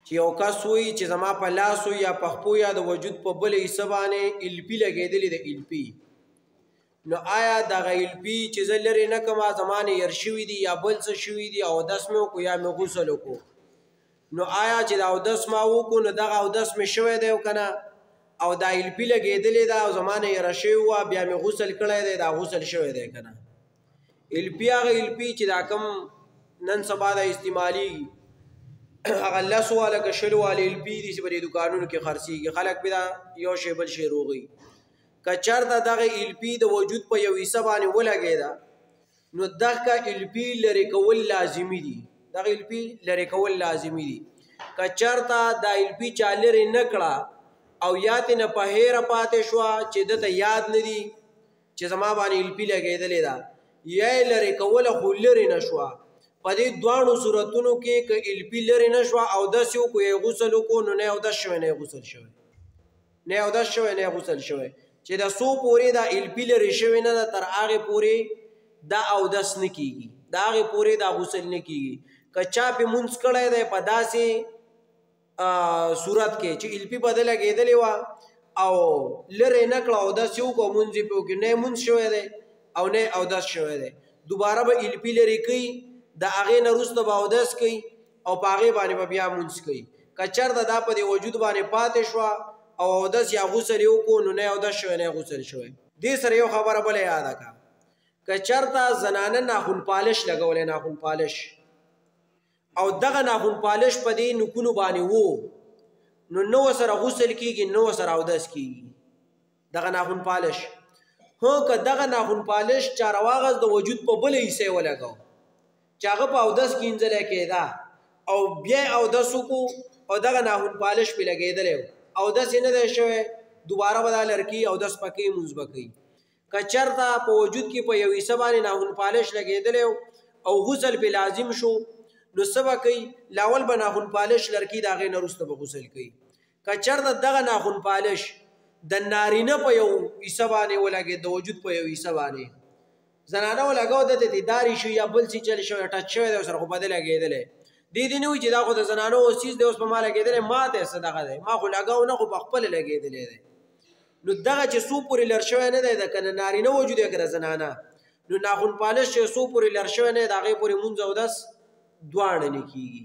چې یو کس وایي چې زما په لاسو یا په خپو یا د وجود په بلې حصه باندې الپي لګېدلې د الپي، نو آیا دغه الپي چې زه لرې نه کړم زما نه هېر شوي دي یا بل څه شوي دي، اودس مې وکړو یا مې غسل وکړو، نو آیا چې د اودس ما وکړو نو دغه اودس مې شوی دی او که نه، او دا الپي لګېدلې ده او زما نه هېره شوې وه بیا مې غسل کړی دی دا غسل شوی دی که نه. الپي هغه الپي چې دا کوم نن سبا دا استعمالېږي هغه 10 واله که 20 واله الپي دي چې په دې دوکانونو کې خرڅېږي، خلک بیا دا یو شی بل شی روغوي. که چېرته دغه الپي د وجود په یو حصه باندې ولګېده نو دغه الپي لرې کول لازمي دي، دغه الپي لرې کول لازمي دي. که چېرته دا الپي چا لرې نه کړه او یا ترې نه په هیره پاتې شوه چې ده ته یاد نه دي چې زما باندې الپي لګېدلې ده، یا یې لرې کوله خو لرې نه شوه، په دې دواړو صورتونو کې که الپي لرې نه شوه اودس یې وکړو یا یې غسل وکړو نو نه یې اودس شوی نه یې غسل شوی، نه یې اودس شوی نه یې غسل شوی. چې د څو پورې دا الپي لرې شوې نه ده تر هغې پورې دا اودس نه کېږي، د هغې پورې دا غسل نه کېږي. که چا پې مونځ کړی دی په داسې صورت کې چې الپي په ده لګېدلې وه او لرې نه کړه اودس یې وکړو مونځ یې پې وکړي، نه یې مونځ شوی دی او نه یې اودس شوی دی، دوباره به الپي لرې کوي، د هغې نه وروسته به اودس کوي او په هغې باندې به بیا مونځ کوي. که چېرته دا په دې وجود باندې پاتې شوه او اودس یا غسل یې وکړو نو نه یې اودس شوی نه یې غسل شوی. دې سره یو خبره بله یاده کړه، که چېرته زنانه ناخن پالش لګولی، ناخن پالش، او دغه ناخن پالش په دې نوکونو باندې وو نو نه ورسره غسل کېږي نه ورسره اودس کېږي دغه ناخن پالش. هو که دغه ناخن پالش چا راواغست د وجود په بله حصه یې ولګو چې هغه په اودس کینځلی کېده او بیا یې اودس وکړو او دغه ناخن پالش پې لګېدلی و اودس یې نه دی شوی، دوباره به دا لړکي اودس به کوي مونځ به کوي. که چېرته په وجود کې په یو حصه باندې ناخن پالش لګېدلی او غسل پې لازم شو نو څه به کوي، لاول به ناخن پالش لرکي د هغې نه وروسته به غسل کوي. که چېرته دغه ناخن پالش د نارینه په یو حصه باندې ولګېد، د وجود په یو حصه باندې زنانه ولګو دته دیداري شو یا بل څه چل شوی ټچ شوی دی ورسره خو په ده لګېدلی، دې دې نه وایي چې دا خو د زنانو اوسیز دی اوس په ما لګېدلی ما ته څه دغه دی، ما خو لګو نه خو په خپله لګېدلی دی. نو دغه چې څو پورې لر شوی نه دی د که د نارینه وجود یا که د زنانه، نو ناخن پالش چې څو پورې لر شوی نه دی د هغې پورې مونځ اودس دواړه نه کېږي.